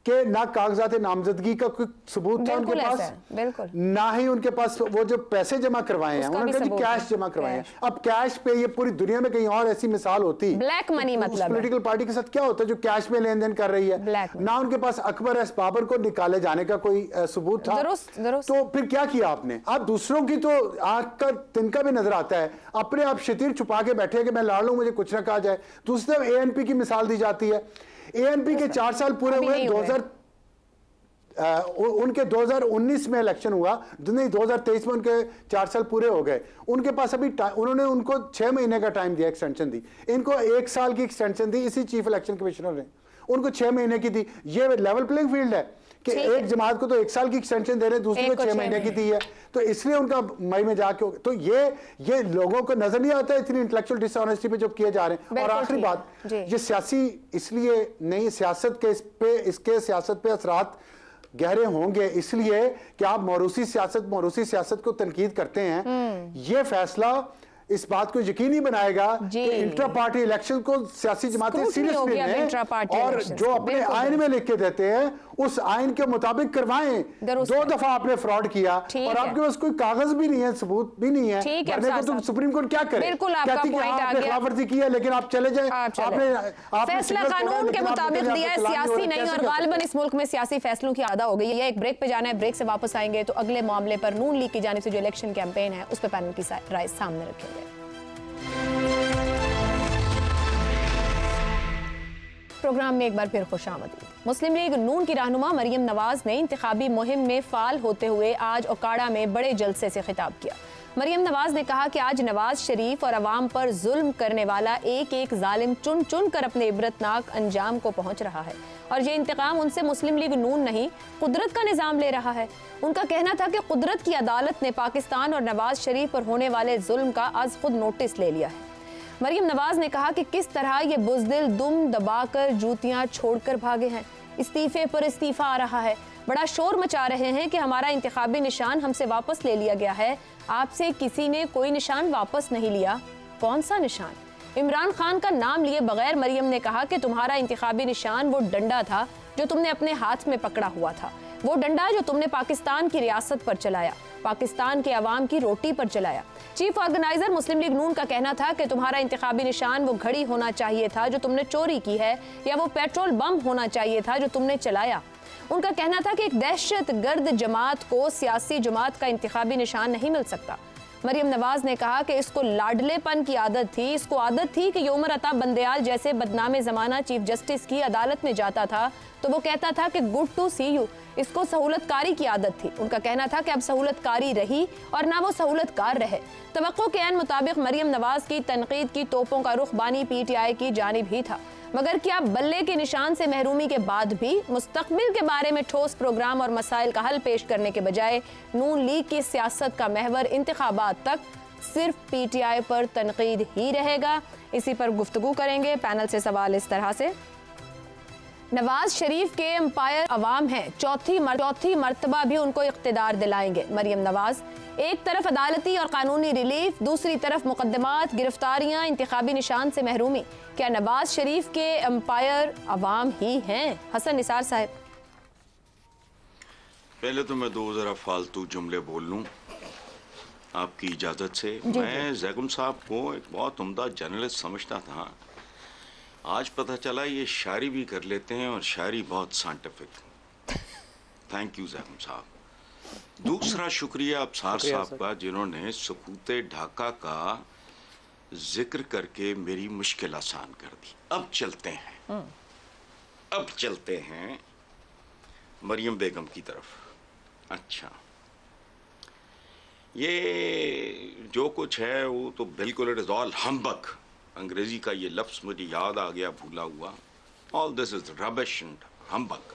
कि ना कागजात नामजदगी का कोई सबूत था उनके पास, बिल्कुल ना ही उनके पास वो जो पैसे जमा करवाए हैं, उन्होंने कहा कैश जमा करवाए हैं। अब कैश पे ये पूरी दुनिया में कहीं और ऐसी मिसाल होती, ब्लैक मनी मतलब पॉलिटिकल पार्टी के साथ क्या होता है जो कैश में लेन देन कर रही है, ना उनके पास अकबर एस बाबर को निकाले जाने का कोई सबूत था। तो फिर क्या किया आपने? आप दूसरों की तो आंख का तिनका भी नजर आता है, अपने आप शतीर छुपा के बैठे कि मैं लाड़ लूं, मुझे कुछ ना कहा जाए। दूसरी तरफ एएनपी की मिसाल दी जाती है, एएनपी के 4 साल पूरे हुए, उनके 2019 में इलेक्शन हुआ, 2023 में उनके 4 साल पूरे हो गए। उनके पास अभी उन्होंने उनको 6 महीने का टाइम दिया, एक्सटेंशन दी, इनको 1 साल की एक्सटेंशन दी इसी चीफ इलेक्शन कमिश्नर ने, उनको 6 महीने की दी। ये लेवल प्लेइंग फील्ड है कि एक जमात को तो 1 साल की एक्सटेंशन दे रहे हैं, दूसरे को 6 महीने की दी है, तो इसलिए उनका मई में जाके तो ये लोगों को नजर नहीं आता इतनी इंटेलेक्चुअल डिसऑनेस्टी पे जो किए जा रहे हैं। और आखिरी बात, ये सियासी इसलिए नहीं, सियासत के इसके सियासत पे असरात गहरे होंगे इसलिए कि आप मौरूसी सियासत को तनकीद करते हैं। ये फैसला इस बात को यकीनी बनाएगा कि इंट्रा पार्टी इलेक्शन को सियासी जमातें सीरियसली लें और जो अपने आइन में लिख के देते हैं उस आइन के मुताबिक करवाएं। 2 दफा आपने फ्रॉड किया और आपके पास कोई कागज भी नहीं है, सबूत भी नहीं है, वरना को तो सुप्रीम कोर्ट क्या करे? कहती कि आपने खिलाफवर्जी की है लेकिन आप चले जाए। आपने फैसला कानून के मुताबिक दिया है, सियासी नहीं। और गालिबन इस मुल्क में सियासी फैसलों की आदा हो गई है। एक ब्रेक पे जाना है, ब्रेक से वापस आएंगे तो अगले मामले पर नून लीग की जानिब से जो इलेक्शन कैंपेन है उस पर पैनल की राय सामने रखेंगे। प्रोग्राम में एक बार फिर खुशामदीद। मुस्लिम लीग नून की रहनुमा मरियम नवाज ने इंतखाबी मुहिम में फाल होते हुए आज ओकाड़ा में बड़े जलसे से खिताब किया। मरियम नवाज ने कहा कि आज नवाज शरीफ और अवाम पर जुल्म करने वाला एक एक जालिम चुन चुन कर अपने इबरतनाक अंजाम को पहुंच रहा है और ये इंतकाम उनसे मुस्लिम लीग नून नहीं कुदरत का निज़ाम ले रहा है। उनका कहना था कि कुदरत की अदालत ने पाकिस्तान और नवाज शरीफ पर होने वाले जुल्म का आज खुद नोटिस ले लिया है। मरियम नवाज ने कहा कि किस तरह ये बुज़दिल दुम दबाकर जूतियां छोड़कर भागे हैं। इस्तीफे पर इस्तीफा आ रहा है, बड़ा शोर मचा रहे हैं कि हमारा इंतखाबी निशान हमसे वापस ले लिया गया है। आपसे किसी ने कोई निशान वापस नहीं लिया। कौन सा निशान? इमरान खान का नाम लिए बगैर मरियम ने कहा कि तुम्हारा इंतखाबी निशान वो डंडा था जो तुमने अपने हाथ में पकड़ा हुआ था, वो डंडा जो तुमने पाकिस्तान की रियासत पर चलाया, पाकिस्तान के अवाम की रोटी पर चलाया। चीफ ऑर्गेनाइजर मुस्लिम लीग नून का कहना था कि तुम्हारा इंतखाबी निशान वो घड़ी होना चाहिए था जो तुमने चोरी की है, या वो पेट्रोल बम होना चाहिए था जो तुमने चलाया। उनका कहना था कि एक दहशतगर्द जमात को सियासी जमात का इंतखाबी निशान नहीं मिल सकता। मरियम नवाज ने कहा कि इसको लाडलेपन की आदत थी, इसको आदत थी कि ये उमर अता बंदयाल जैसे बदनामे ज़माना चीफ जस्टिस की अदालत में जाता था तो वो कहता था कि गुड टू सी यू। इसको सहूलतकारी की आदत थी। उनका कहना था कि अब सहूलतकारी रही और ना वो सहूलतकार रहे। तवक्को के ऐन मुताबिक मरियम नवाज की तनकीद की तोपों का रुख बानी PTI की जानिब ही था, मगर क्या बल्ले के निशान से महरूमी के बाद भी मुस्तकबिल के बारे में ठोस प्रोग्राम और मसाइल का हल पेश करने के बजाय नून लीग की सियासत का महवर इंतखाबात तक सिर्फ PTI पर तनकीद ही रहेगा? इसी पर गुफ्तगू करेंगे। पैनल से सवाल इस तरह से, नवाज शरीफ के एम्पायर अवाम हैं, चौथी मर्तबा भी उनको इख्तिदार दिलाएंगे मरियम नवाज। एक तरफ अदालती और कानूनी रिलीफ, दूसरी तरफ मुकदमात, गिरफ्तारियां, इंतखाबी निशान से महरूमी। क्या नवाज शरीफ के एम्पायर अवाम ही हैं? हसन निसार साहब। पहले तो मैं दो जरा फालतू जुमले बोल लूं आपकी इजाजत से। मैं जैगुम साहब को एक बहुत उम्दा जर्नलिस्ट समझता था, आज पता चला ये शायरी भी कर लेते हैं और शायरी बहुत साइंटिफिक। थैंक यू जैगुम साहब। दूसरा शुक्रिया अबसार साहब का जिन्होंने सकूते ढाका का जिक्र करके मेरी मुश्किल आसान कर दी। अब चलते हैं मरियम बेगम की तरफ। अच्छा, ये जो कुछ है वो तो बिल्कुल इट इज ऑल हम्बक। अंग्रेजी का ये लफ्ज मुझे याद आ गया भूला हुआ। All this is rubbish and humbug.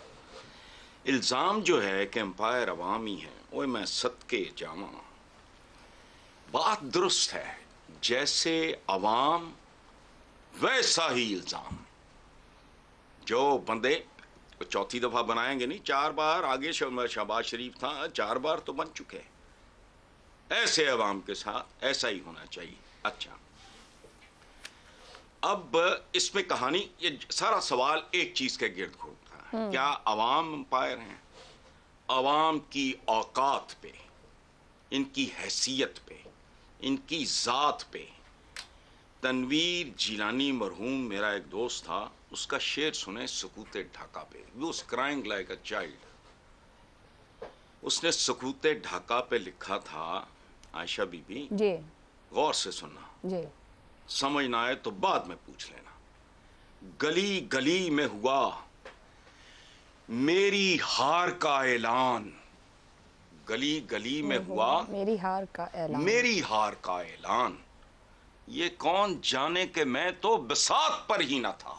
इल्ज़ाम जो है कि एम्पायर अवामी है, वो मैं सदके जावा, बात दुरुस्त है। जैसे अवाम वैसा ही इल्ज़ाम। जो बंदे चौथी दफ़ा बनाएंगे नहीं, 4 बार आगे शहबाज शरीफ था, 4 बार तो बन चुके। ऐसे अवाम के साथ ऐसा ही होना चाहिए। अच्छा, अब इसमें कहानी, ये सारा सवाल एक चीज़ के गिर्द घूमता है, क्या अवाम एम्पायर हैं? अवाम की औकात पे, इनकी हैसियत पे, इनकी ज़ात पे। तनवीर जिलानी मरहूम मेरा एक दोस्त था, उसका शेर सुने सकूते ढाका पे। वो क्राइंग लाइक अ चाइल्ड। उसने सकूते ढाका पे लिखा था, आयशा बीबी जी गौर से सुनना जी, समझ ना आए तो बाद में पूछ लेना। गली गली में हुआ मेरी हार का ऐलान, गली गली में हुआ मेरी हार का ऐलान, मेरी हार का ऐलान। ये कौन जाने कि मैं तो बिसात पर ही ना था।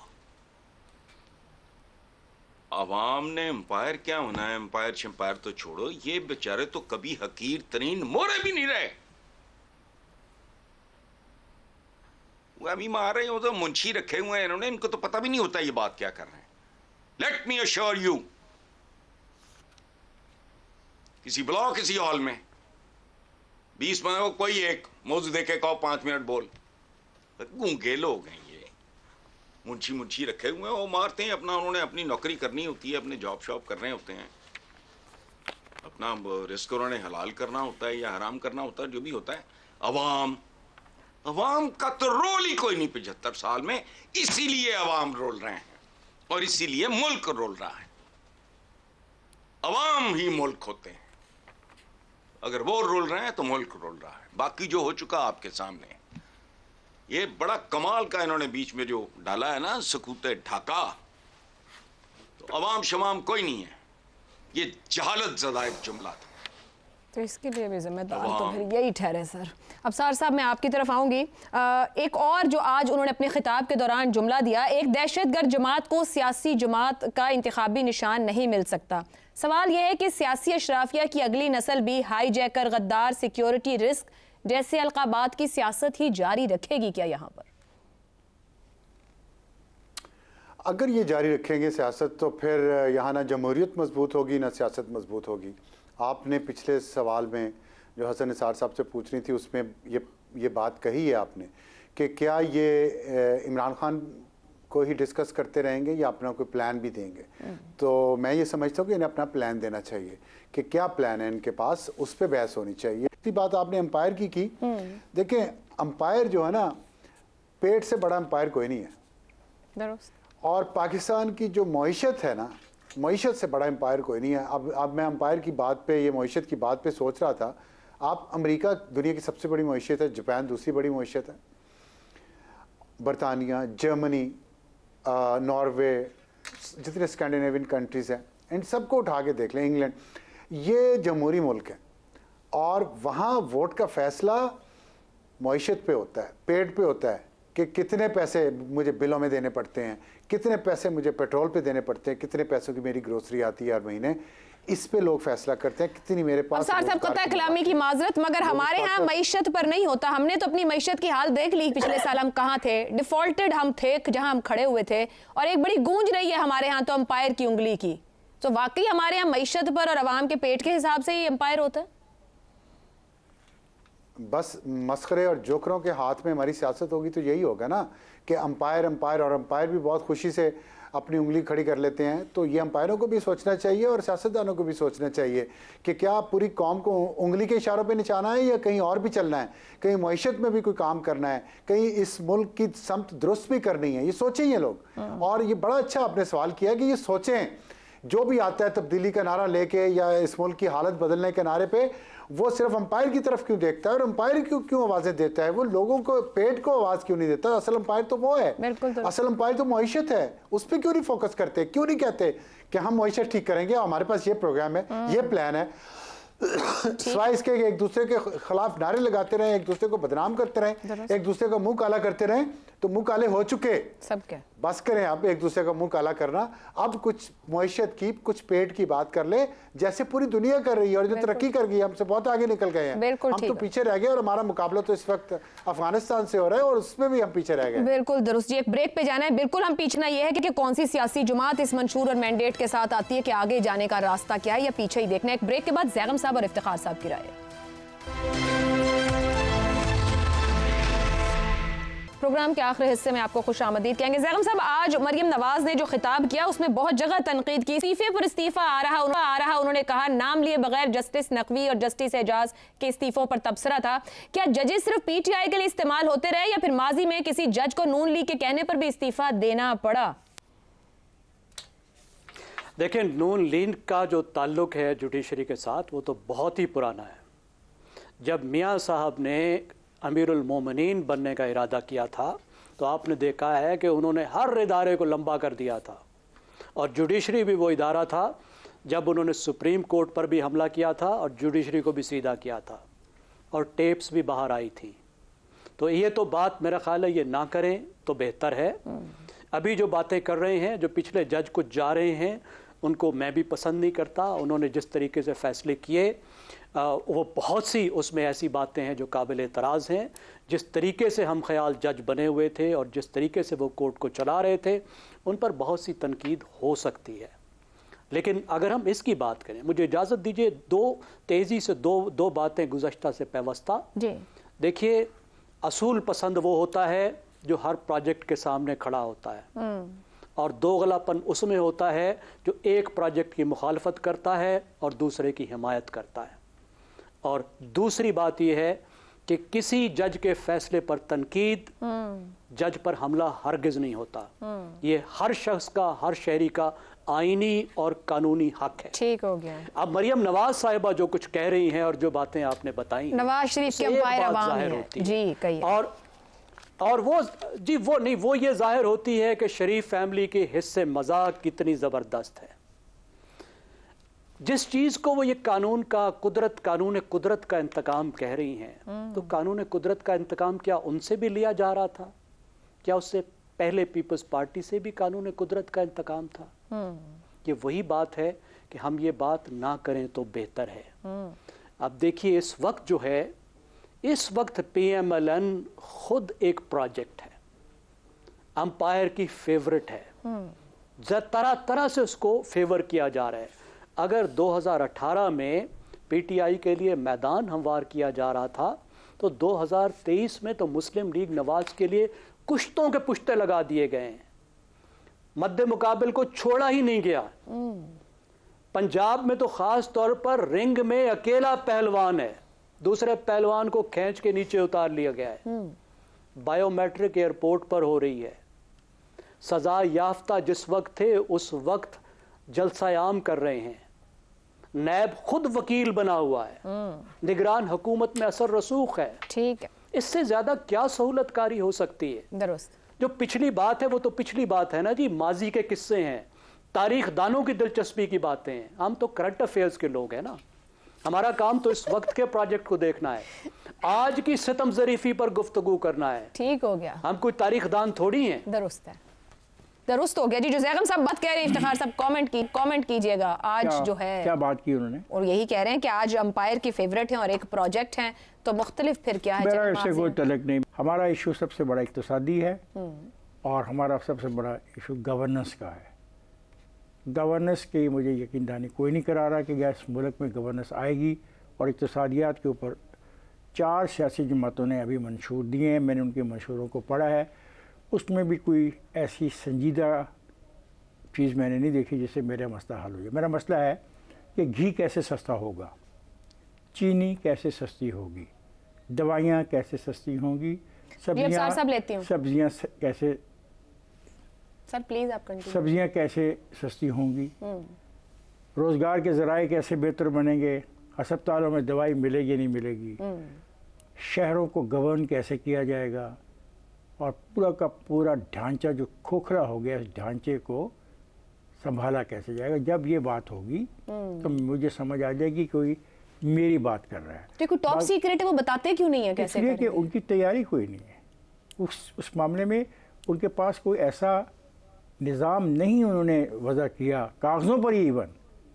अवाम ने एम्पायर क्या होना है, एम्पायर शम्पायर तो छोड़ो, ये बेचारे तो कभी हकीर तरीन मोरे भी नहीं रहे। वो अभी मार रहे हो तो मुंशी रखे हुए हैं इन्होंने, इनको तो पता भी नहीं होता ये बात क्या कर रहे हैं। लेट मी अश्योर यू, किसी बुलाओ किसी हॉल में 20 मिनट कोई एक मौजूद देखे कहो 5 मिनट बोल। गूंगे लोग हैं ये, मुंशी रखे हुए हैं, वो मारते हैं अपना। उन्होंने अपनी नौकरी करनी होती है, अपने जॉब शॉप करने होते हैं, अपना रिस्क उन्होंने हलाल करना होता है या हराम करना होता है, जो भी होता है। अवाम का तो रोल ही कोई नहीं 75 साल में। इसीलिए अवाम रोल रहे हैं और इसीलिए मुल्क रोल रहा है। अवाम ही मुल्क होते हैं, अगर वो रोल रहे हैं तो मुल्क रोल रहा है। बाकी जो हो चुका आपके सामने, ये बड़ा कमाल का इन्होंने बीच में जो डाला है ना सकूते ढाका, तो अवाम शवाम कोई नहीं है, ये जहालत ज़दा एक जुमला था। तो इसके लिए भी जिम्मेदार तो फिर यही ठहरे सर। अबसार साहब मैं आपकी तरफ आऊँगी। एक और जो आज उन्होंने अपने खिताब के दौरान जुमला दिया, एक दहशतगर्द जमात को सियासी जमात का इंतखाबी निशान नहीं मिल सकता। सवाल यह है कि सियासी अशराफिया की अगली नस्ल भी हाईजैकर, गद्दार, सिक्योरिटी रिस्क जैसे अलकाबात की सियासत ही जारी रखेगी क्या यहाँ पर? अगर ये जारी रखेंगे सियासत तो फिर यहाँ ना जमहूरियत मजबूत होगी ना सियासत मजबूत होगी। आपने पिछले सवाल में जो हसन निसार साहब से पूछनी थी उसमें ये बात कही है आपने कि क्या ये इमरान खान को ही डिस्कस करते रहेंगे या अपना कोई प्लान भी देंगे। तो मैं ये समझता हूँ कि इन्हें अपना प्लान देना चाहिए कि क्या प्लान है इनके पास, उस पर बहस होनी चाहिए। इसी बात आपने अंपायर की देखें, अंपायर जो है ना, पेट से बड़ा अंपायर कोई नहीं है। और पाकिस्तान की जो मईशत है ना, मईशत से बड़ा अंपायर कोई नहीं है। अब मैं अंपायर की बात पे, ये मईशत की बात पे सोच रहा था। आप अमेरिका दुनिया की सबसे बड़ी मईशत है, जापान दूसरी बड़ी मईशत है, बरतानिया, जर्मनी, नॉर्वे, जितने स्कैंडिनेवियन कंट्रीज़ हैं, इन सबको उठा के देख लें, इंग्लैंड, ये जमहूरी मुल्क है और वहाँ वोट का फैसला मईशत पे होता है, पेट पे होता है कि कितने पैसे मुझे बिलों में देने पड़ते हैं, कितने पैसे मुझे पेट्रोल पे देने पड़ते हैं, कितने पैसों की मेरी ग्रोसरी आती है हर महीने। इस पे लोग फैसला करते हैं कितनी मेरे पास। साहब कतई कलामी की माजरत, मगर हमारे यहाँ मईशत पर नहीं होता। हमने तो अपनी मईशत की हाल देख ली, पिछले साल हम कहाँ थे, डिफॉल्टेड हम थे जहां हम खड़े हुए थे, और एक बड़ी गूंज रही है हमारे यहाँ तो अंपायर की उंगली की। तो वाकई हमारे यहाँ मईशत पर और अवाम के पेट के हिसाब से ही अंपायर होता है। बस मस्खरे और जोकरों के हाथ में हमारी सियासत होगी तो यही होगा ना कि अंपायर और अंपायर भी बहुत खुशी से अपनी उंगली खड़ी कर लेते हैं। तो ये अंपायरों को भी सोचना चाहिए और सियासतदानों को भी सोचना चाहिए कि क्या पूरी कौम को उंगली के इशारों पे निचाना है या कहीं और भी चलना है, कहीं मईशत में भी कोई काम करना है, कहीं इस मुल्क की समत दुरुस्त भी करनी है। ये सोचें ये लोग। और ये बड़ा अच्छा आपने सवाल किया कि ये सोचें, जो भी आता है तब्दीली का नारा लेके या इस मुल्क की हालत बदलने के नारे पे, वो सिर्फ अंपायर की तरफ क्यों देखता है और अंपायर क्यों आवाजें देता है, वो लोगों को पेट को आवाज क्यों नहीं देता। असल अंपायर तो वो है, असल अंपायर तो मईशत है, उस पर क्यों नहीं फोकस करते, क्यों नहीं कहते कि हम मईशत ठीक करेंगे, हमारे पास ये प्रोग्राम है, ये प्लान है। सिवाय इसके एक दूसरे के खिलाफ नारे लगाते रहे, एक दूसरे को बदनाम करते रहे, एक दूसरे का मुंह काला करते रहे, तो मुंह काले हो चुके सबके। बस करें अब एक दूसरे का मुंह काला करना। अब कुछ मईशत की, कुछ पेट की बात कर ले, जैसे पूरी दुनिया कर रही है और जो तरक्की कर गई, हमसे बहुत आगे निकल गए हैं। हम तो पीछे रह गए और हमारा मुकाबला तो इस वक्त अफगानिस्तान से हो रहा है और उसमें भी हम पीछे रह गए। बिल्कुल दुरुस्त जी, एक ब्रेक पे जाना है। बिल्कुल हम पूछना यह है कि कौन सी सियासी जमात इस मंशूर और मैंडेट के साथ आती है कि आगे जाने का रास्ता क्या है या पीछे ही देखना है। एक ब्रेक के बाद ज़ैगम साहब और इफ्तिखार साहब की राय। प्रोग्राम के आखिरी हिस्से में आपको खुश आमदीद कहेंगे। ज़ैगम साहब, आज मरियम नवाज ने जो खिताब किया उसमें बहुत जगह तनकीद की, इस्तीफे पर इस्तीफा आ रहा। उन्होंने कहा नाम लिए बगैर जस्टिस नकवी और जस्टिस एजाज के इस्तीफों पर तबसरा था। क्या जजेस सिर्फ पीटीआई के लिए इस्तेमाल होते रहे या फिर माजी में किसी जज को नून लीग के कहने पर भी इस्तीफा देना पड़ा? देखिए, नून लीग का जो ताल्लुक है जुडिशरी के साथ वो तो बहुत ही पुराना है। जब मियाँ साहब ने अमीरुल मोमिनीन बनने का इरादा किया था तो आपने देखा है कि उन्होंने हर इदारे को लंबा कर दिया था, और जुडिशरी भी वो इदारा था जब उन्होंने सुप्रीम कोर्ट पर भी हमला किया था और जुडिशरी को भी सीधा किया था, और टेप्स भी बाहर आई थी। तो ये तो बात मेरा ख्याल है ये ना करें तो बेहतर है। अभी जो बातें कर रहे हैं, जो पिछले जज कुछ जा रहे हैं, उनको मैं भी पसंद नहीं करता। उन्होंने जिस तरीके से फ़ैसले किए वो बहुत सी उसमें ऐसी बातें हैं जो काबिल एतराज़ हैं। जिस तरीके से हम ख्याल जज बने हुए थे और जिस तरीके से वो कोर्ट को चला रहे थे, उन पर बहुत सी तनकीद हो सकती है। लेकिन अगर हम इसकी बात करें, मुझे इजाज़त दीजिए तेज़ी से दो बातें गुज़श्ता से पैवस्ता। देखिए, असूल पसंद वो होता है जो हर प्रोजेक्ट के सामने खड़ा होता है, और दोगलापन उसमें होता है जो एक प्रोजेक्ट की मुखालफत करता है और दूसरे की हिमायत करता है। और दूसरी बात यह है कि किसी जज के फैसले पर तनकीद, जज पर हमला हरगिज़ नहीं होता। ये हर शख्स का, हर शहरी का आईनी और कानूनी हक है। ठीक हो गया। अब मरियम नवाज साहिबा जो कुछ कह रही हैं और जो बातें आपने बताई, नवाज शरीफ के अंपायर अवाम है जी, कही और वो ये जाहिर होती है कि शरीफ फैमिली के हिस्से मजाक कितनी ज़बरदस्त है। जिस चीज़ को वो ये कानून कुदरत का इंतकाम कह रही हैं, तो कानून कुदरत का इंतकाम क्या उनसे भी लिया जा रहा था? क्या उससे पहले पीपल्स पार्टी से भी कानून कुदरत का इंतकाम था? ये वही बात है कि हम ये बात ना करें तो बेहतर है। अब देखिए, इस वक्त PMLN खुद एक प्रोजेक्ट है, अंपायर की फेवरेट है। तरह तरह से उसको फेवर किया जा रहा है। अगर 2018 में पीटीआई के लिए मैदान हमवार किया जा रहा था, तो 2023 में तो मुस्लिम लीग नवाज के लिए कुश्तों के पुश्ते लगा दिए गए हैं। मद्दे मुकाबिल को छोड़ा ही नहीं गया। पंजाब में तो खास तौर पर रिंग में अकेला पहलवान है, दूसरे पहलवान को खींच के नीचे उतार लिया गया है। बायोमेट्रिक एयरपोर्ट पर हो रही है। सजा याफ्ता जिस वक्त थे उस वक्त जलसायाम कर रहे हैं। नैब खुद वकील बना हुआ है, निगरान हुकूमत में असर रसूख है। ठीक है, इससे ज्यादा क्या सहूलतकारी हो सकती है? दुरुस्त। जो पिछली बात है वो तो पिछली बात है ना जी, माजी के किस्से हैं, तारीख दानों की दिलचस्पी की बातें हैं। हम तो करंट अफेयर्स के लोग हैं ना, हमारा काम तो इस वक्त के प्रोजेक्ट को देखना है, आज की सितम ज़रीफी पर गुफ्तगू करना है। ठीक हो गया, हम कोई तारीख दान थोड़ी हैं। दुरुस्त है, दुरुस्त हो गया जी। जो जैगम साहब बात कह रहे हैं, इफ्तिखार साहब कमेंट कीजिएगा। आज जो है क्या बात की उन्होंने, और यही कह रहे हैं कि आज अंपायर की फेवरेट है और एक प्रोजेक्ट है, तो मुख्तलिफ फिर क्या है? मेरा इससे कोई तलक नहीं। हमारा इशू सबसे बड़ा इक्तिसादी है और हमारा सबसे बड़ा इशू गवर्नेंस का है। गवर्नेंस की मुझे यकीन दहानी कोई नहीं करा रहा कि इस मुल्क में गवर्नेंस आएगी। और इक्तिसादियात के ऊपर 4 सियासी जमातों ने अभी मंशूर दिए हैं, मैंने उनके मंशूरों को पढ़ा है। उसमें भी कोई ऐसी संजीदा चीज़ मैंने नहीं देखी जिससे मेरा मसला हल हो जाए। मेरा मसला है कि घी कैसे सस्ता होगा, चीनी कैसे सस्ती होगी, दवाइयाँ कैसे सस्ती होंगी, सब्जियाँ कैसे, सर प्लीज़ आप कंटिन्यू, सब्जियाँ कैसे सस्ती होंगी, रोज़गार के ज़राए कैसे बेहतर बनेंगे, अस्पतालों में दवाई मिलेगी नहीं मिलेगी, शहरों को गवर्न कैसे किया जाएगा, और पूरा का पूरा ढांचा जो खोखला हो गया, इस ढांचे को संभाला कैसे जाएगा। जब ये बात होगी तो मुझे समझ आ जाएगी कोई मेरी बात कर रहा है। तो कोई टॉप सीक्रेट है, वो बताते क्यों नहीं है कैसे? इसलिए कि उनकी तैयारी कोई नहीं है उस मामले में। उनके पास कोई ऐसा निज़ाम नहीं उन्होंने वज़ा किया कागज़ों पर ही इवन,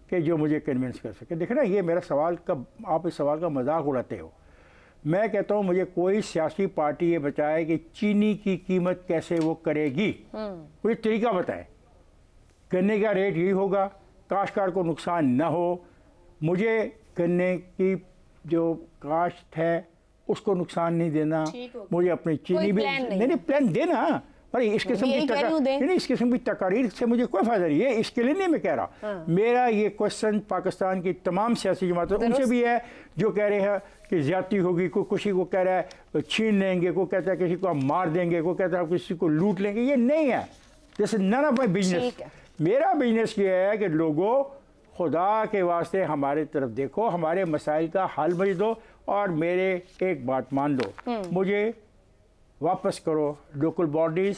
कि जो मुझे कन्विंस कर सके। देखना, ये मेरा सवाल का, आप इस सवाल का मजाक उड़ाते हो। मैं कहता हूँ मुझे कोई सियासी पार्टी ये बताए कि चीनी की कीमत कैसे वो करेगी, कोई तरीका बताए। गन्ने का रेट यही होगा, काश्तकार को नुकसान ना हो, मुझे गन्ने की जो काश्त है उसको नुकसान नहीं देना, मुझे अपनी चीनी भी नहीं प्लान देना। अरे इस किस्म की इस किस्म की तकारीर से मुझे कोई फायदा नहीं है, इसके लिए नहीं मैं कह रहा। मेरा ये क्वेश्चन पाकिस्तान की तमाम सियासी जमातों उनसे भी है जो कह रहे हैं कि ज्यादती होगी, कोई किसी को कह रहा है छीन लेंगे, कोई कहता है किसी को हम मार देंगे, कोई कहता है किसी को लूट लेंगे। ये नहीं है, this is none of my business. मेरा बिजनेस ये है कि लोगों, खुदा के वास्ते हमारे तरफ देखो, हमारे मसाइल का हल मुझे दो, और मेरे एक बात मान लो, मुझे वापस करो लोकल बॉडीज़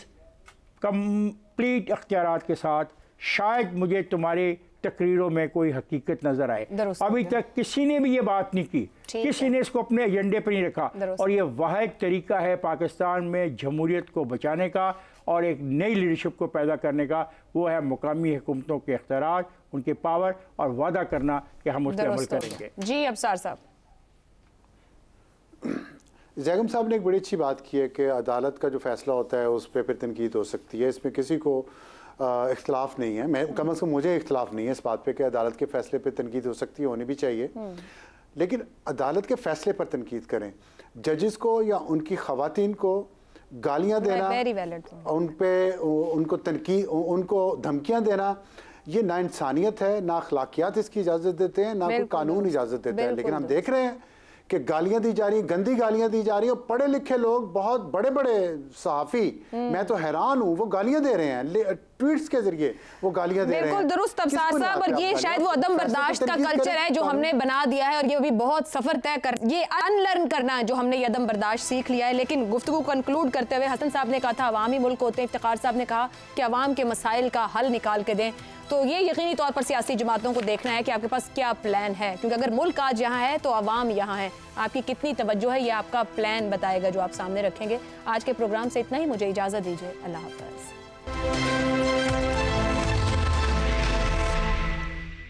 कंप्लीट अख्तियारात के साथ। शायद मुझे तुम्हारे तकरीरों में कोई हकीकत नजर आए। अभी तक किसी ने भी ये बात नहीं की, किसी ने इसको अपने एजेंडे पर नहीं रखा। और ये वाहिद तरीका है पाकिस्तान में जमहूरियत को बचाने का और एक नई लीडरशिप को पैदा करने का, वो है मुकामी हुकूमतों के इख्तियार, उनके पावर, और वादा करना कि हम उस पर अमल करेंगे। जी अफसार साहब। जैगम साहब ने एक बड़ी अच्छी बात की है कि अदालत का जो फैसला होता है उस पर फिर तनकीद हो सकती है, इसमें किसी को इख्तलाफ नहीं है। मैं कम अज़ कम मुझे इख्तलाफ नहीं है इस बात पे कि अदालत के फैसले पे तनकीद हो सकती है, होनी भी चाहिए। लेकिन अदालत के फैसले पर तनकीद करें, जजेस को या उनकी ख़वातीन को गालियाँ देना, उन पे उनको तनकीद, उनको धमकियाँ देना, ये ना इंसानियत है, ना अखलाकियात इसकी इजाज़त देते हैं, ना कोई कानून इजाज़त देता है। लेकिन हम देख रहे हैं कि गालियां दी जा रही हैं, गंदी गालियां दी जा रही हैं। पढ़े लिखे लोग, बहुत बड़े बड़े सहाफ़ी, मैं तो हैरान हूँ, वो गालियां दे रहे हैं, ट्वीट्स के जरिए वो गालियां दे रहे हैं। बिल्कुल दुरुस्त अफसार साहब, और ये शायद वो अदम बर्दाश्त का कल्चर है जो हमने बना दिया है, और ये भी बहुत सफर तय कर, ये अनलर्न करना है जो हमने ये अदम बर्दाश्त सीख लिया है। लेकिन गुफ्तगू कंक्लूड करते हुए हसन साहब ने कहा था अवामी मुल्क होते हैं, इफ्तिखार साहब ने कहा कि अवाम के मसाइल का हल निकाल के दें। तो ये यकीनी तौर पर सियासी जमातों को देखना है कि आपके पास क्या प्लान है, क्योंकि अगर मुल्क आज यहाँ है तो अवाम यहाँ है। आपकी कितनी तवज्जो है ये आपका प्लान बताएगा जो आप सामने रखेंगे। आज के प्रोग्राम से इतना ही, मुझे इजाज़त दीजिए, अल्लाह हाफ़िज़।